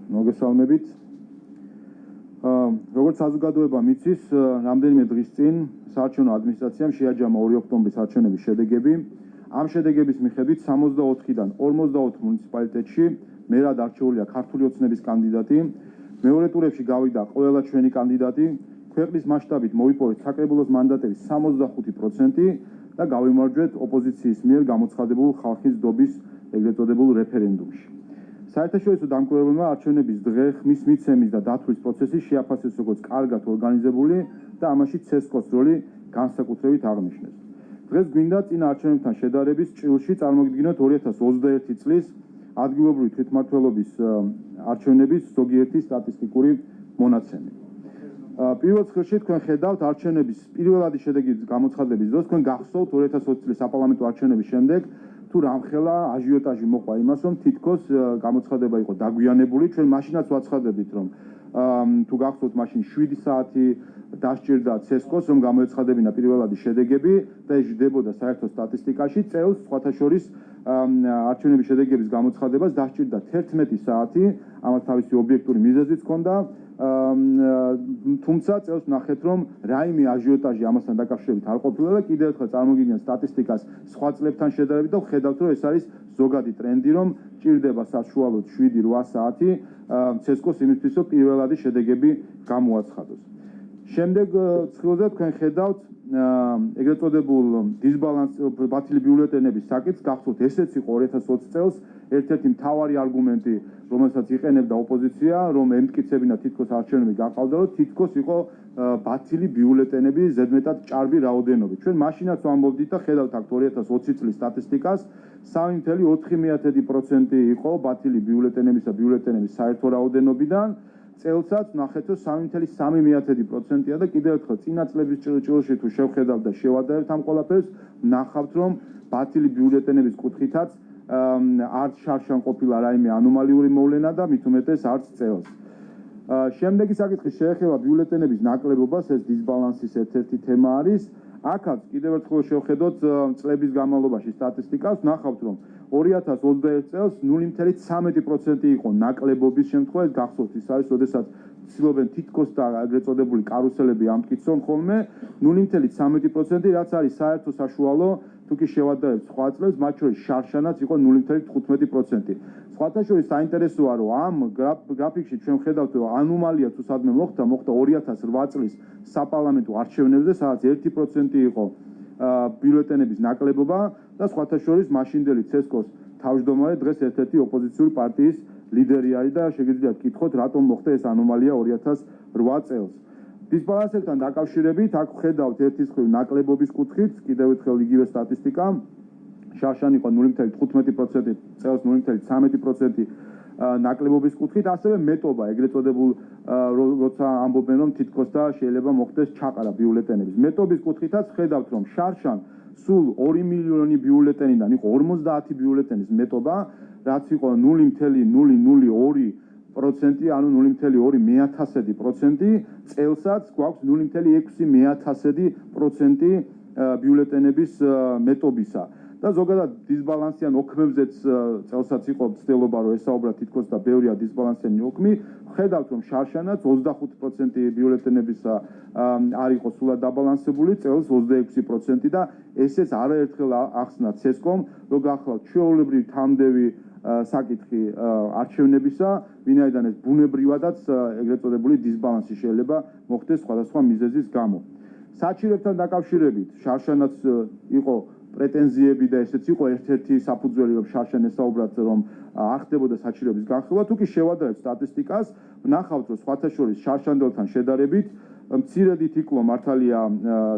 მოგესალმებით. როგორც საზოგადოება მიცის, რამდენიმე დღის წინ საარჩევნო ადმინისტრაციამ შეაჯამა 2 ოქტომბრის არჩევნების შედეგები. ამ შედეგების მიხედვით 64-დან 44 მუნიციპალიტეტში მერად არჩეულია ქართული ოცნების კანდიდატი. მეორე ტურებში გავიდა ყველა ჩვენი კანდიდატი. ქვეყნის მასშტაბით მოიპოვეთ საკრებულოს მანდატების 65% და გავიმარჯვეთ ოპოზიციის მიერ გამოცხადებულ ხალხის დობის ეგრეთ წოდებულ რეფერენდუმში. საერთაშორისო დამკვირვებლებმა არჩევნების დღე ხმის მიცემის და დათვლის პროცესი შეაფასეს როგორც კარგად ორგანიზებული და ამაში ცესკოს როლი განსაკუთრებით აღნიშნეს. დღეს გვინდა წინა არჩევნებთან შედარების ჭრილში წარმოგიდგინოთ 2021 წლის ადგილობრივი თვითმმართველობის არჩევნების ზოგიერთი სტატისტიკური მონაცემი. პირველ რიგში თქვენ ხედავთ არჩევნების პირველადი შედეგის გამოცხადების დროს თქვენ გახსოვთ 2020 წლის საპარლამენტო არჩევნების შემდეგ თუ რამხელა აჟიოტაჟი მოყვა იმას, რომ თითქოს გამოცხადება იყო დაგვიანებული. ჩვენ მაშინაც ვაცხადებდით, რომ თუ გახსოვთ მაშინ 7 საათი დასჭირდა ცესკოს, რომ გამოეცხადებინა პირველადი შედეგები და ეს ჯდებოდა საერთო სტატისტიკაში. წელს სხვათა შორის არჩევნების შედეგების გამოცხადებას დასჭირდა 11 საათი, ამას თავისი ობიექტური მიზეზიც ჰქონდა. თუმცა წელს ნახეთ, რომ რაიმე აჟიოტაჟი ამასთან დაკავშირებით არ ყოფილა და კიდევ ერთხელ წარმოგიდგენთ სტატისტიკას სხვა წლებთან შედარებით და ხედავთ, რომ ეს არის ზოგადი ტრენდი, რომ ჭირდება საშუალოდ 7-8 საათი ცესკოს იმისთვის, რომ პირველადი შედეგები გამოაცხადოს. შემდეგ ცხრილზე თქვენ ხედავთ ეგრეთ წოდებულ ბათილი ბიულეტენების საკითხს. გახსოვთ, ესეც იყო 2020 წელს ერთ-ერთი მთავარი არგუმენტი, რომელსაც იყენებდა ოპოზიცია, რომ ემტკიცებინა თითქოს არჩევნები გაყავდა, რომ თითქოს იყო ბათილი ბიულეტენები ზედმეტად ჭარბი რაოდენობით. ჩვენ მაშინაც ვამბობდით და ხედავთ აქ 2020 წლის სტატისტიკას, 3.4% იყო ბათილი ბიულეტენებისა ბიულეტენების საერთო რაოდენობიდან. წელსაც ნახეთ, რომ 3.3%-ია და კიდევ ერთხელ წინა წლების ჭრილში თუ შევხედავთ და შევადარებთ ამ ყველაფერს, ნახავთ, რომ ბათილი ბიულეტენების კუთხითაც არც შარშან ყოფილა რაიმე ანომალიური მოვლენა და მით უმეტეს არც წელს. შემდეგი საკითხი შეეხება ბიულეტენების ნაკლებობას, ეს დისბალანსის ერთ-ერთი თემა არის. აქაც კიდევ ერთხელ შევხედოთ წლების განმავლობაში სტატისტიკას, ნახავთ, რომ 2021 წელს 0.13% იყო ნაკლებობის შემთხვევა. ეს გახსოვთ ის არის, როდესაც ცდილობენ თითქოს და ეგრეთ წოდებული კარუსელები ამტკიცონ ხოლმე 0.13%, რაც არის საერთო საშუალო თუ კი შევადარებთ სხვა წლებს, მათ შორის შარშანაც იყო 0.15%. სხვათა შორის საინტერესოა, რომ ამ გრაფიკში ჩვენ ვხედავთ, რომ ანომალია თუ სადმე მოხდა 2008 წლის საპარლამენტო არჩევნებზე, სადაც 1% იყო ბიულეტენების ნაკლებობა და სხვათა შორის მაშინდელი ცესკოს თავმჯდომარე დღეს ერთ-ერთი ოპოზიციური პარტიის ლიდერი არის და შეგიძლიათ გკითხოთ, რატომ მოხდა ეს ანომალია 2008 წელს. დისბალანსებთან დაკავშირებით აქ ვხედავთ ერთის მხრივ ნაკლებობის კუთხით, კიდევ ერთხელ იგივე სტატისტიკა. შარშან იყო 0.15%, წელს 0.13% ნაკლებობის კუთხით, ასევე მეტობა ეგრეთ წოდებულ როცა ამბობენ, რომ თითქოს და შეიძლება მოხდეს ჩაყარა ბიულეტენების. მეტობის კუთხითაც ხედავთ, რომ შარშან სულ 2 მილიონი ბიულეტენიდან იყო 50 ბიულეტენის მეტობა, რაც იყო 0.002%, ანუ 0.2%, წელსაც გვაქვს 0.6% ბიულეტენების მეტობისა. და ზოგადად დისბალანსიან ოქმებზეც წელსაც იყო ცდილობა, რომ ესაუბრა თითქოს და ბევრია დისბალანსიანი ოქმი. ხედავთ, რომ შარშანაც 25% ბიულეტენებისა არ იყო სულად დაბალანსებული, წელს 26% და ესეც არაერთხელ ახსნა ცესკომ, რომ გახლავთ ჩვეულებრივი თამდევი საკითხი არჩევნებისა, ვინაიდან ეს ბუნებრივადაც ეგრეთ წოდებული დისბალანსი შეიძლება მოხდეს სხვადასხვა მიზეზის გამო. საჩივებთან დაკავშირებით შარშანაც იყო პრეტენზიები და ესეც იყო ერთ-ერთი საფუძველი, რომ შარშან ესაუბრათ, რომ არ ხდებოდა საჩივების განხილვა. თუ კი შევადარებთ სტატისტიკას, ნახავთ, რომ სხვათა შორის შარშანდელთან შედარებით მცირედით იკლო მართალია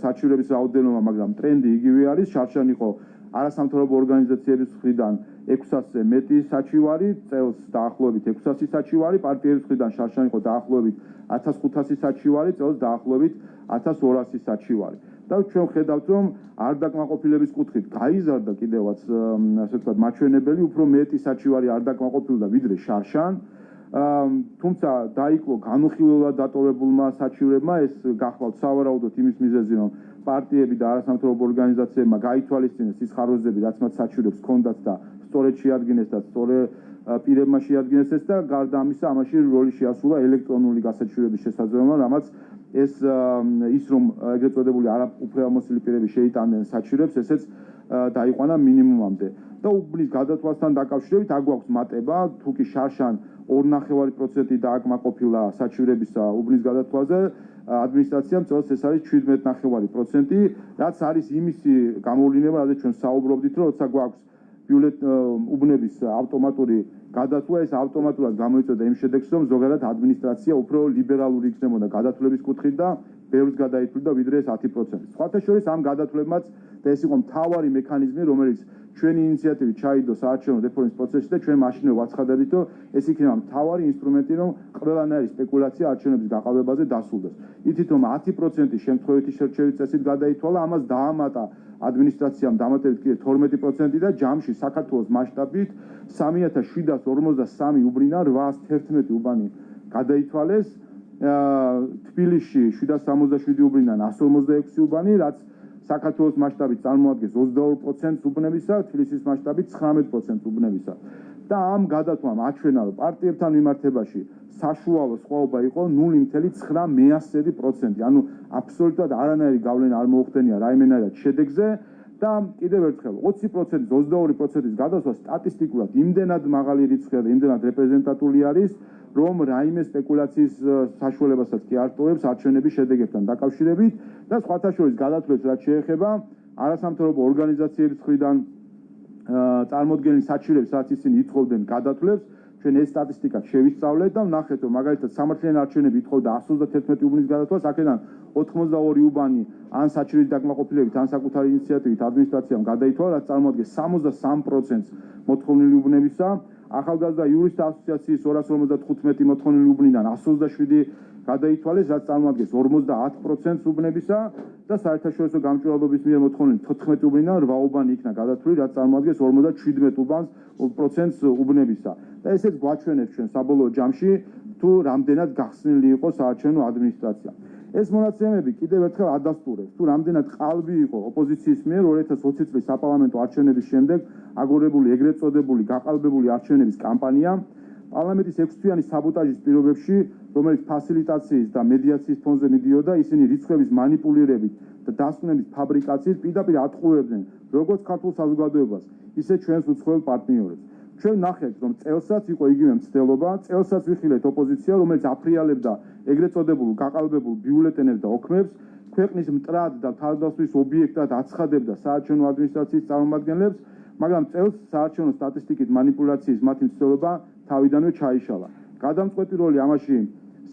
საჩივრების რაოდენობა, მაგრამ ტრენდი იგივე არის. შარშან იყო არასამთავრობო ორგანიზაციების მხრიდან 600-ზე მეტი საჩივარი, წელს დაახლოებით 600 საჩივარი, პარტიების მხრიდან შარშან იყო დაახლოებით 1500 საჩივარი, წელს დაახლოებით 1200 საჩივარი. და ჩვენ ხედავთ, რომ არ დაკმაყოფილების კუთხით გაიზარდა კიდევაც ასე ვთქვათ მაჩვენებელი, უფრო მეტი საჩივარი არ დაკმაყოფილდა ვიდრე შარშან. თუმცა დაიკლო განუხილველად დატოვებულმა საჩივრებმა, ეს გახლავთ სავარაუდოდ იმის მიზეზი, რომ პარტიები და არასამთავრობო ორგანიზაციებმა გაითვალისწინეს ის ხარვეზები, რაც მათ საჩივრებს ჰქონდათ და სწორედ შეადგინეს და სწორედ პირებმა შეადგინეს ეს და გარდა ამისა ამაში როლი შეასრულა ელექტრონული გასაჩივრების შესაძლებლობა, რამაც ეს ის რომ ეგრეთ წოდებული არაუფლებამოსილი პირები შეიტანდნენ საჩივრებს, ესეც დაიყვანა მინიმუმამდე. და უბნის გადათვალასთან დაკავშირებით აქ გვაქვს მატება, თუ კი შარშან 2.5% დააკმაყოფილა საჩივრების უბნის გადათვალაზე, ადმინისტრაციამ წელს ეს არის 17.5%, რაც არის იმისი გამოვლინება, რადგან ჩვენ საუბრობდით, რომ როცა გვაქვს უბნების ავტომატური გადათვლა, ეს ავტომატურად გამოიწვევდა იმ შედეგს, რომ ზოგადად ადმინისტრაცია უფრო ლიბერალური იქნებოდა გადათვლების კუთხით და ბევრს გადაითვლიდა ვიდრე ეს 10%. სხვათა შორის ამ გადათვლებმაც და ეს იყო მთავარი მექანიზმი, რომელიც ჩვენი ინიციატივით ჩაიდო საარჩევნო რეფორმის პროცესში და ჩვენ მაშინვე ვაცხადებით, რომ ეს იქნება მთავარი ინსტრუმენტი, რომ ყველანაირი სპეკულაცია არჩევნების გაყალბებაზე დასრულდეს. ითით რომ 10% შემთხვევითი შერჩევის წესით გადაითვალა, ამას დაამატა ადმინისტრაციამ დამატებით კიდე 12% და ჯამში საქართველოს მასშტაბით 3753 უბრიდან 811 უბანი გადაითვალეს, თბილისში 767 უბრიდან 156 უბანი, რაც საქართველოს მასშტაბით წარმოადგენს 22% უბნებისა, თბილისის მასშტაბით 19% უბნებისა. და ამ გადათვლამ აჩვენა, რომ პარტიებთან მიმართებაში საშუალო სხვაობა იყო 0.9%, ანუ აბსოლუტურად არანაირი გავლენა არ მოუხდენია რაიმენაირად შედეგზე და კიდევ ერთხელ 20%, 22%-ის გადასვლა სტატისტიკურად იმდენად მაღალი რიცხვია და იმდენად რეპრეზენტატული არის, რომ რაიმე სპეკულაციის საშუალებასაც კი არ ტოვებს არჩევნების შედეგებთან დაკავშირებით და სხვათა შორის გადათვლებს რაც შეეხება არასამთავრობო ორგანიზაციების მხრიდან წარმოდგენილი საჩივრებს, რაც ისინი ითხოვდნენ გადათვლებს, ჩვენ ეს სტატისტიკა შევისწავლეთ და ვნახეთ, რომ მაგალითად სამართლიანი არჩევნები ითხოვდა 131 უბნის გადათვლას, აქედან 82 უბანი ან საჩივრის დაკმაყოფილებით, ან საკუთარი ინიციატივით ადმინისტრაციამ გადაითვალა, რაც წარმოადგენს 63%-ს მოთხოვნილი უბნებისა. ახალგაზრდა იურისტთა ასოციაციის 255 მოთხოვნილი უბნიდან 127 გადაითვალეს, რაც წარმოადგენს 50%-ს უბნებისა და საერთაშორისო გამჭვირვალობის მიერ მოთხოვნილი 14 უბნიდან 8 უბანი იქნა გადათვლილი, რაც წარმოადგენს 57%-ს უბნებისა. და ესეც გვაჩვენებს ჩვენ საბოლოო ჯამში, თუ რამდენად გახსნილი იყო საარჩევნო ადმინისტრაცია. ეს მონაცემები კიდევ ერთხელ ადასტურებს, თუ რამდენად ყალბი იყო ოპოზიციის მიერ 2020 წლის საპარლამენტო არჩევნების შემდეგ აგორებული ეგრეთ წოდებული გაყალბებული არჩევნების კამპანია პარლამენტის 6 თვიანი საბოტაჟის პირობებში, რომელიც ფასილიტაციის და მედიაციის ფონზე მიდიოდა, ისინი რიცხვების манипуლირებით და დასკვნების ფაბრიკაციით პირდაპირ ატყუებდნენ როგორც ქართულ საზოგადოებას, ისე ჩვენს უცხოელ პარტნიორებს. ჩვენ ნახეთ, რომ წელსაც იყო იგივე მცდელობა, წელსაც ვიხილეთ ოპოზიცია, რომელიც აფრიალებდა ეგრეთ წოდებულ გაყალბებულ ბიულეტენებს და ოქმებს, ქვეყნის მტრად და თავდასხმის ობიექტად აცხადებდა საარჩევნო ადმინისტრაციის წარმომადგენლებს, მაგრამ წელს საარჩევნო სტატისტიკით манипуლაციის მათი მცდელობა თავიდანვე ჩაიშალა. გადამწყვეტი როლი ამაში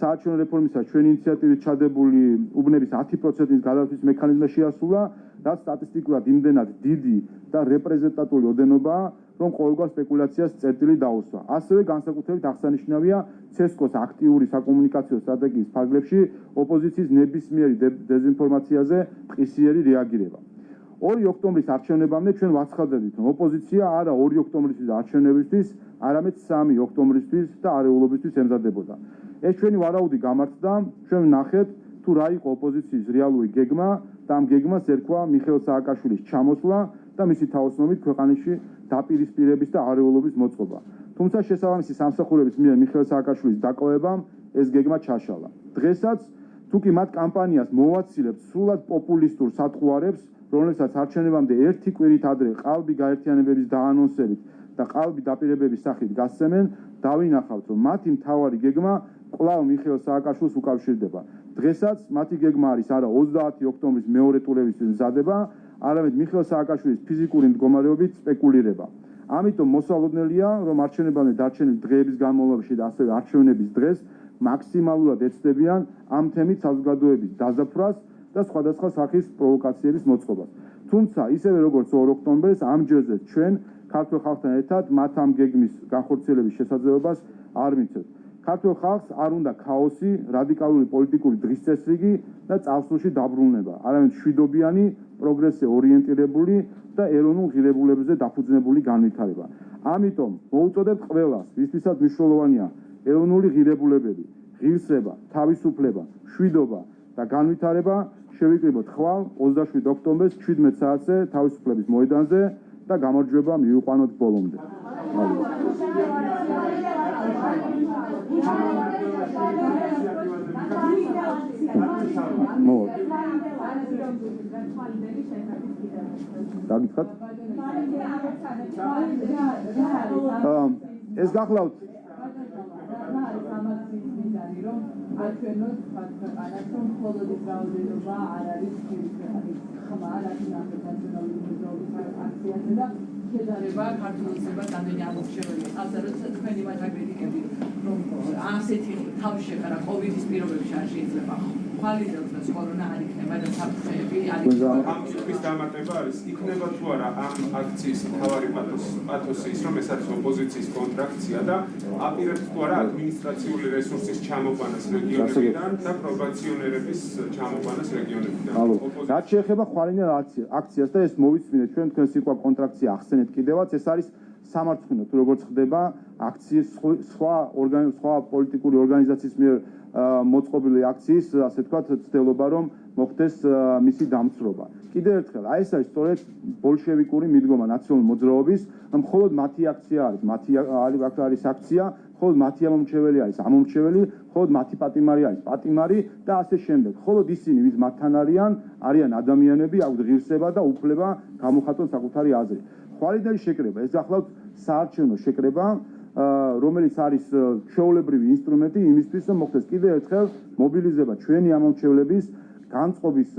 საარჩევნო რეფორმისა ჩვენი ინიციატივით ჩადებული უბნების 10%-ის გადათვის მექანიზმი შეასრულა, რაც სტატისტიკურად იმდენად დიდი და რეპრეზენტატული ოდენობაა, რომ ყოველგვარ სპეკულაციას წერტილი დაუსვა. ასევე განსაკუთრებით აღსანიშნავია ცესკოს აქტიური საკომუნიკაციო სტრატეგიის ფარგლებში ოპოზიციის ნებისმიერი დეზინფორმაციაზე ტყისიერი რეაგირება. 2 ოქტომბრის არჩევნებამდე ჩვენ ვაცხადებით, რომ ოპოზიცია არა 2 ოქტომბრის არჩევნებისთვის, არამედ 3 ოქტომბრისთვის და არეულობისთვის ემზადებოდა. ეს ჩვენი ვარაუდი გამართდა, ჩვენ ვნახეთ, თუ რა იყო ოპოზიციის რეალური გეგმა და ამ გეგმას ერქვა მიხეილ სააკაშვილის ჩამოსვლა და მისი თაოსნობით ქვეყანაში დაპირისპირების და არეულობის მოწყობა. თუმცა შესაბამისი სამსახურების მიერ მიხეილ სააკაშვილის დაკლევებამ ეს გეგმა ჩაშალა. დღესაც თუ კი მათ კამპანიას მოვაცილებთ სრულად პოპულისტურ სათხოვარებს, რომლებსაც არჩევნებამდე ერთი კვირით ადრე ყალბი გაერთიანებების დაანონსებით და ყალბი დაპირებების სახით გასცემენ, დავინახავთ, რომ მათი მთავარი გეგმა კვლავ მიხეილ სააკაშვილს უკავშირდება. დღესაც მათი გეგმა არის არა 30 ოქტომბრის მეორე ტურების მზადება, არამედ მიხეილ სააკაშვილის ფიზიკური მდგომარეობით სპეკულირება. ამიტომ მოსალოდნელია, რომ არჩევნებამდე დარჩენილი დღეების განმავლობაში და ასევე არჩევნების დღეს მაქსიმალურად ეცდებიან ამ თემით საზოგადოების დაზაფრას და სხვადასხვა სახის პროვოკაციების მოწყობას. თუმცა, ისევე როგორც 2 ოქტომბერს, ამჯერზეც ჩვენ ქართულ ხალხთან ერთად მათ ამ გეგმის განხორციელების შესაძლებლობას არ მიცემთ. ქართულ ხალხს არ უნდა ქაოსი, რადიკალური პოლიტიკური დღისწესრიგი და წარსულში დაბრუნება, არამედ მშვიდობიანი, პროგრესზე ორიენტირებული და ეროვნულ ღირებულებებზე დაფუძნებული განვითარება. ამიტომ მოუწოდებთ ყველას, ვისთვისაც მნიშვნელოვანია ეროვნული ღირებულებები, ღირსება, თავისუფლება, მშვიდობა და განვითარება, შევიკრიბოთ ხვალ 27 ოქტომბერს 17 საათზე თავისუფლების მოედანზე და გამარჯვება მივიყვანოთ ბოლომდე. დაგიცხადეთ? ეს გახლავთ შედარება ქართულისგან რამდენი ამორჩეველი ყავდა როცა თქვენი მათაკრიტიკები რომ ასეთი თავშეყარა კოვიდის პირობებში არ შეიძლება ხვალიდელს და კორონა არ იქნება და საფრთხეები არ იქნება ამ წუთის დამატება არის იქნება თუ არა ამ აქციის მთავარი პათოსი ის რომ ეს არის ოპოზიციის კონტრაქცია და აპირებთ თუ არა ადმინისტრაციული რესურსის ჩამოყვანას რეგიონებიდან და პრობაციონერების ჩამოყვანას რეგიონებიდან. რაც შეეხება ხვალინელ აქციას და ეს მოვისმინეთ ჩვენ თქვენ სიტყვა კონტრაქცია ახსენეთ კიდევაც ეს არის სამარცხვინო თუ როგორც ხდება აქციის სხვა პოლიტიკური ორგანიზაციის მიერ მოწყობილი აქციის ასე თქვათ ცდელობა რომ მოხდეს მისი დამცრობა. კიდევ ერთხელ აი ეს არის სწორედ ბოლშევიკური მიდგომა ნაციონალური მოძრაობის მხოლოდ მათი აქცია არის მათი არის აქცია მხოლოდ მათი ამომრჩეველი არის ამომრჩეველი მხოლოდ მათი პატიმარი არის პატიმარი და ასე შემდეგ მხოლოდ ისინი ვის მათთან არიან ადამიანები აქვთ ღირსება და უფლება გამოხატონ საკუთარი აზრი. ხვალინელი შეკრება ეს გახლავთ საარჩევნო შეკრება რომელიც არის ჩვეულებრივი ინსტრუმენტი იმისთვის რომ მოხდეს კიდევ ერთხელ მობილიზება ჩვენი ამომრჩევლების განწყობის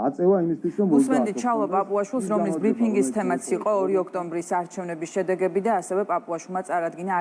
აწევა იმისთვის რომ უსმენთ ჩალო პაპუაშვილს რომლის ბრიფინგის თემაც იყო 2 ოქტომბრის არჩევნების შედეგები და ასევე პაპუაშვილმა წარადგინა